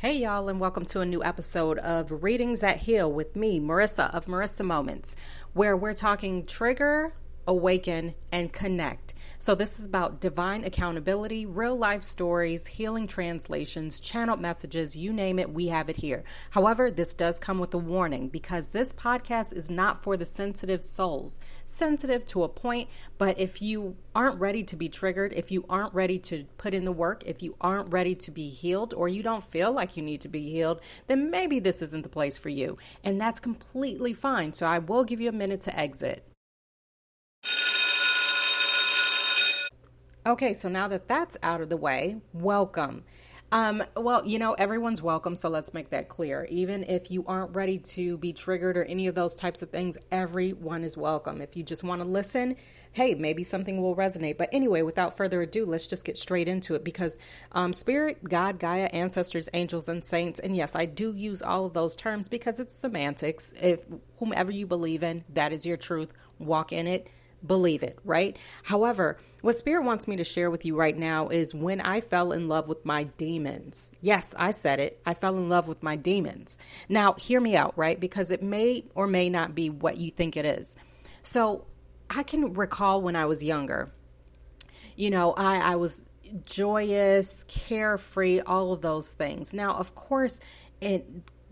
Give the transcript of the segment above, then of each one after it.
Hey, y'all, and welcome to a new episode of Readings That Heal with me, Marissa of Marisa-Moments, where we're talking trigger, awaken, and connect. So this is about divine accountability, real life stories, healing translations, channeled messages, you name it, we have it here. However, this does come with a warning because this podcast is not for the sensitive souls. Sensitive to a point, but if you aren't ready to be triggered, if you aren't ready to put in the work, if you aren't ready to be healed, or you don't feel like you need to be healed, then maybe this isn't the place for you. And that's completely fine. So I will give you a minute to exit. Okay, so now that that's out of the way, welcome. Everyone's welcome, so let's make that clear. Even if you aren't ready to be triggered or any of those types of things, everyone is welcome. If you just want to listen, hey, maybe something will resonate. But anyway, without further ado, let's just get straight into it because spirit, God, Gaia, ancestors, angels, and saints, and yes, I do use all of those terms because it's semantics. If whomever you believe in, that is your truth, walk in it. Believe it, right? However, what Spirit wants me to share with you right now is when I fell in love with my demons. Yes, I said it. I fell in love with my demons. Now, hear me out, right? Because it may or may not be what you think it is. So I can recall when I was younger, I was joyous, carefree, all of those things. Now, of course,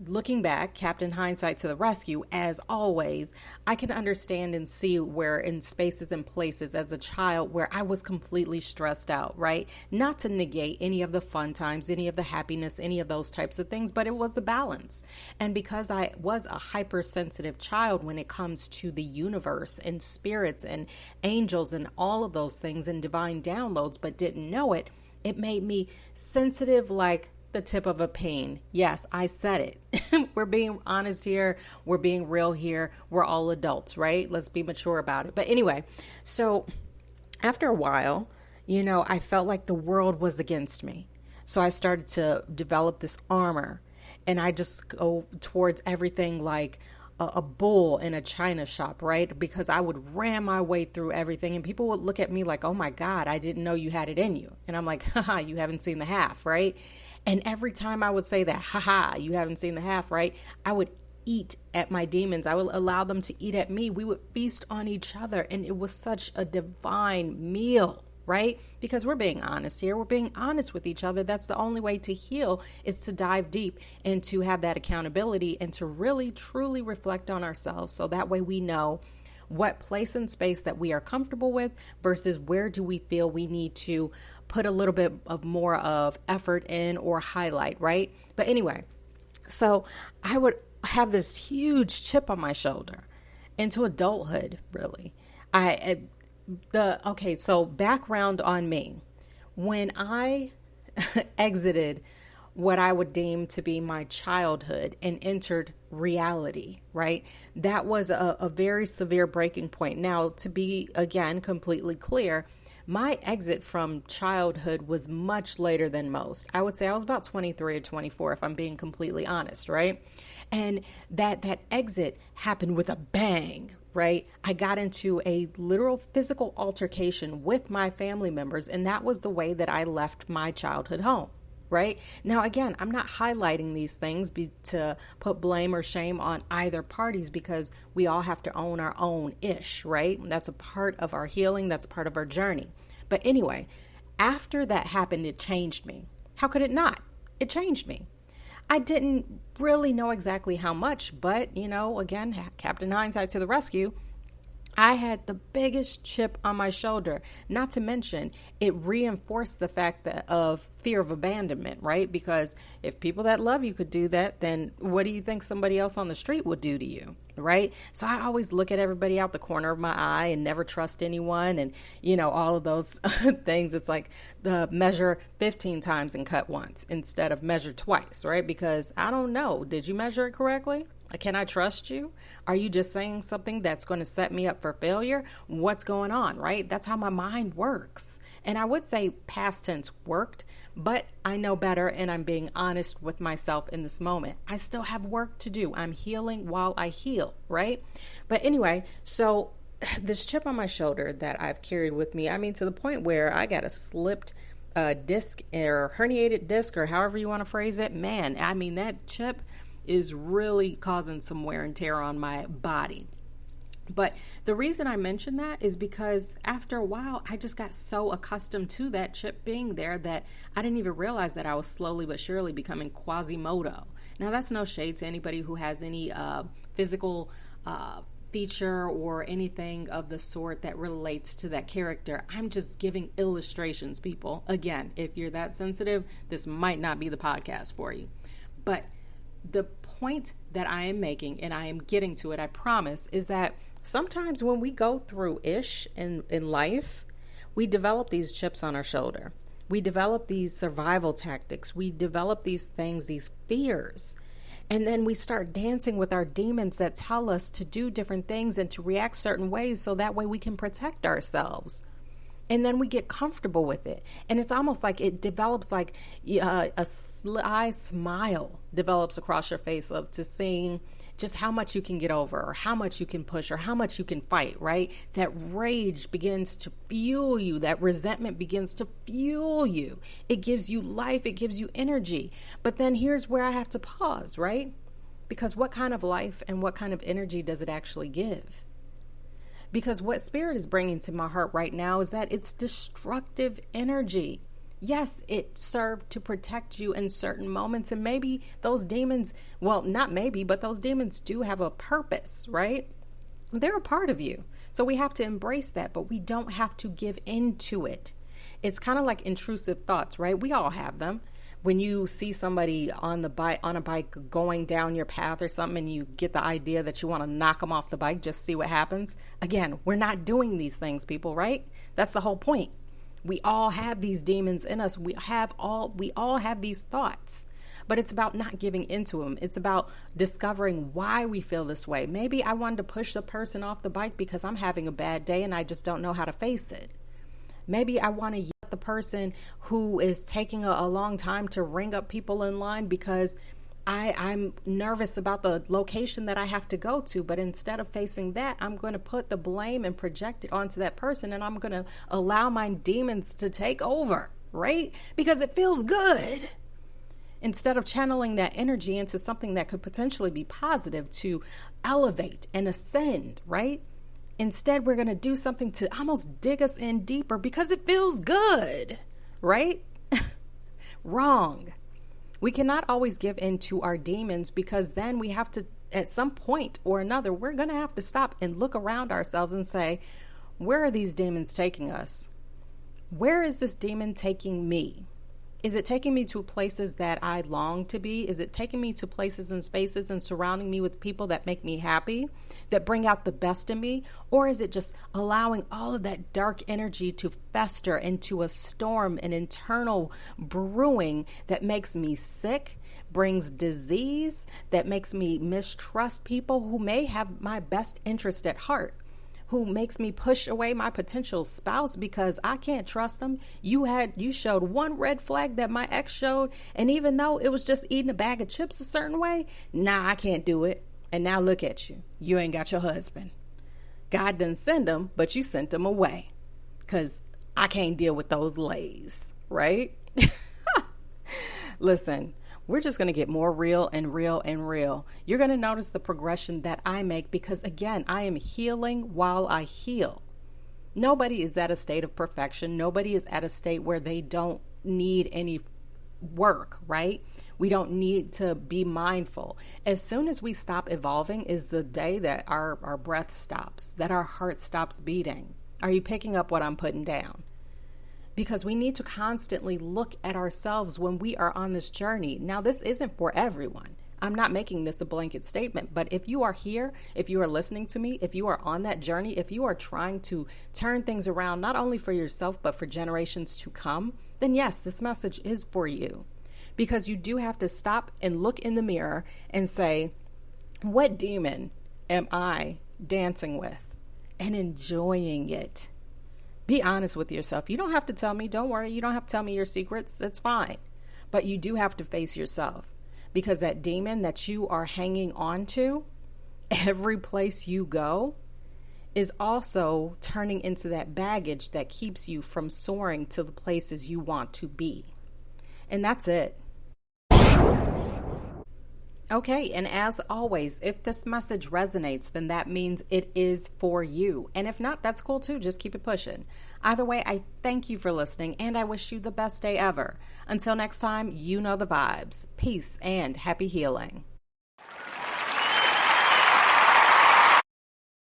looking back, Captain Hindsight to the rescue, as always, I can understand and see where in spaces and places as a child where I was completely stressed out, right? Not to negate any of the fun times, any of the happiness, any of those types of things, but it was a balance. And because I was a hypersensitive child when it comes to the universe and spirits and angels and all of those things and divine downloads, but didn't know it, it made me sensitive like the tip of a pin. Yes, I said it. We're being honest here. We're being real here. We're all adults, right? Let's be mature about it. But anyway, so after a while, I felt like the world was against me. So I started to develop this armor and I just go towards everything like a bull in a china shop, right? Because I would ram my way through everything and people would look at me like, oh my God, I didn't know you had it in you. And I'm like, haha, you haven't seen the half, right? And every time I would say that, haha, you haven't seen the half, right? I would eat at my demons. I would allow them to eat at me. We would feast on each other. And it was such a divine meal, right? Because we're being honest here. We're being honest with each other. That's the only way to heal is to dive deep and to have that accountability and to really, truly reflect on ourselves. So that way we know what place and space that we are comfortable with versus where do we feel we need to put a little bit of more of effort in or highlight, right? But anyway, so I would have this huge chip on my shoulder into adulthood, really. So background on me. When I exited what I would deem to be my childhood and entered reality, right? That was a very severe breaking point. Now, to be, again, completely clear, my exit from childhood was much later than most. I would say I was about 23 or 24, if I'm being completely honest, right? And that exit happened with a bang, right? I got into a literal physical altercation with my family members, and that was the way that I left my childhood home. Right? Now, again, I'm not highlighting these things to put blame or shame on either parties because we all have to own our own ish, right? That's a part of our healing. That's part of our journey. But anyway, after that happened, it changed me. How could it not? It changed me. I didn't really know exactly how much, but, again, Captain Hindsight to the rescue. I had the biggest chip on my shoulder, not to mention it reinforced the fact of fear of abandonment, right? Because if people that love you could do that, then what do you think somebody else on the street would do to you, right? So I always look at everybody out the corner of my eye and never trust anyone. And, all of those things. It's like the measure 15 times and cut once instead of measure twice, right? Because I don't know. Did you measure it correctly? Can I trust you? Are you just saying something that's going to set me up for failure? What's going on, right? That's how my mind works. And I would say past tense worked, but I know better and I'm being honest with myself in this moment. I still have work to do. I'm healing while I heal, right? But anyway, so this chip on my shoulder that I've carried with me, to the point where I got a slipped disc or herniated disc or however you want to phrase it, man, I mean, that chip is really causing some wear and tear on my body. But the reason I mention that is because after a while, I just got so accustomed to that chip being there that I didn't even realize that I was slowly but surely becoming Quasimodo. Now, that's no shade to anybody who has any physical feature or anything of the sort that relates to that character. I'm just giving illustrations, people. Again, if you're that sensitive, this might not be the podcast for you. But the point that I am making, and I am getting to it, I promise, is that sometimes when we go through in life, we develop these chips on our shoulder. We develop these survival tactics. We develop these things, these fears. And then we start dancing with our demons that tell us to do different things and to react certain ways so that way we can protect ourselves. And then we get comfortable with it. And it's almost like it develops like a sly smile develops across your face of to seeing just how much you can get over or how much you can push or how much you can fight, right? That rage begins to fuel you. That resentment begins to fuel you. It gives you life. It gives you energy. But then here's where I have to pause, right? Because what kind of life and what kind of energy does it actually give? Because what Spirit is bringing to my heart right now is that it's destructive energy. Yes, it served to protect you in certain moments. And maybe those demons, well, not maybe, but those demons do have a purpose, right? They're a part of you. So we have to embrace that, but we don't have to give into it. It's kind of like intrusive thoughts, right? We all have them. When you see somebody on a bike going down your path or something and you get the idea that you want to knock them off the bike, just see what happens. Again, we're not doing these things, people, right? That's the whole point. We all have these demons in us. We all have these thoughts, but it's about not giving into them. It's about discovering why we feel this way. Maybe I wanted to push the person off the bike because I'm having a bad day and I just don't know how to face it. Maybe I want to yell at the person who is taking a long time to ring up people in line because I'm nervous about the location that I have to go to. But instead of facing that, I'm going to put the blame and project it onto that person. And I'm going to allow my demons to take over, right? Because it feels good. Instead of channeling that energy into something that could potentially be positive to elevate and ascend, right? Instead, we're going to do something to almost dig us in deeper because it feels good, right? Wrong. We cannot always give in to our demons because then we have to, at some point or another, we're going to have to stop and look around ourselves and say, where are these demons taking us? Where is this demon taking me? Is it taking me to places that I long to be? Is it taking me to places and spaces and surrounding me with people that make me happy, that bring out the best in me? Or is it just allowing all of that dark energy to fester into a storm, an internal brewing that makes me sick, brings disease, that makes me mistrust people who may have my best interest at heart? Who makes me push away my potential spouse because I can't trust them. You showed one red flag that my ex showed, and even though it was just eating a bag of chips a certain way, nah, I can't do it. And now look at you. You ain't got your husband. God didn't send him, but you sent him away because I can't deal with those lays, right? Listen, we're just going to get more real and real and real. You're going to notice the progression that I make because, again, I am healing while I heal. Nobody is at a state of perfection. Nobody is at a state where they don't need any work, right? We don't need to be mindful. As soon as we stop evolving is the day that our breath stops, that our heart stops beating. Are you picking up what I'm putting down? Because we need to constantly look at ourselves when we are on this journey. Now, this isn't for everyone. I'm not making this a blanket statement, but if you are here, if you are listening to me, if you are on that journey, if you are trying to turn things around, not only for yourself, but for generations to come, then yes, this message is for you. Because you do have to stop and look in the mirror and say, what demon am I dancing with and enjoying it? Be honest with yourself. You don't have to tell me. Don't worry. You don't have to tell me your secrets. It's fine. But you do have to face yourself because that demon that you are hanging on to, every place you go, is also turning into that baggage that keeps you from soaring to the places you want to be. And that's it. Okay, and as always, if this message resonates, then that means it is for you. And if not, that's cool too. Just keep it pushing. Either way, I thank you for listening and I wish you the best day ever. Until next time, you know the vibes. Peace and happy healing.